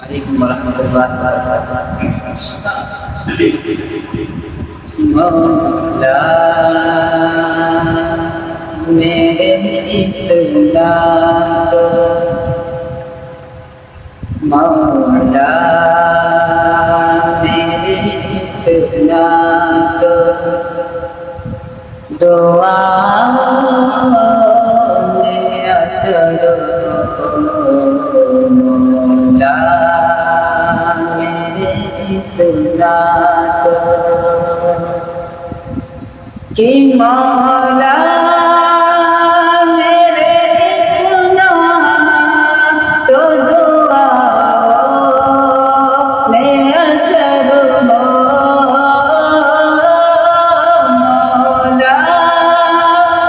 علیکم ورحمۃ اللہ وبرکاتہ۔ مولا میرے اتنا تو مولا میرے اتنا تو دعا میں اثر مولا میرے اتنا تو کہ مولا میرے اتنا تو دعا میں اثر مولا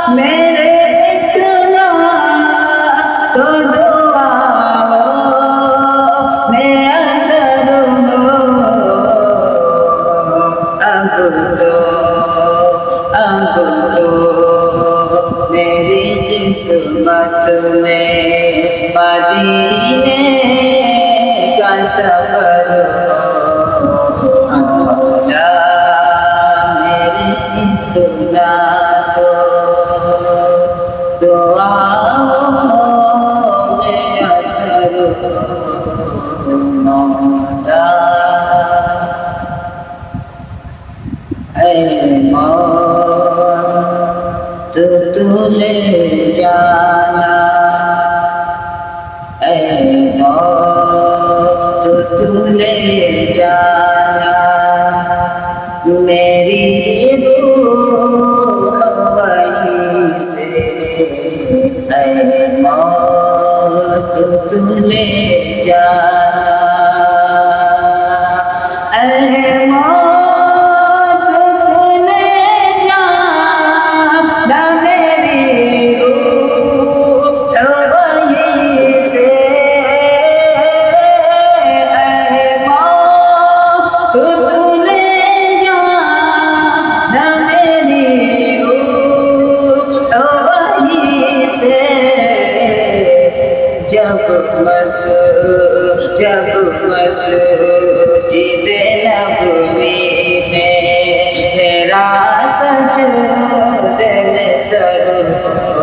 میرے اتنا تو دعا میں اثر اب تو میری قسمت میں مدینے کا سفر مولا میرے اتنا تو دعاؤں میں اثر مولا اے موت تو لے جانا اے موت تو لے جانا میری روح وہیں سے اے موت تو لے جانا اے جب مسجد نبوی میں میرا سجدے میں سر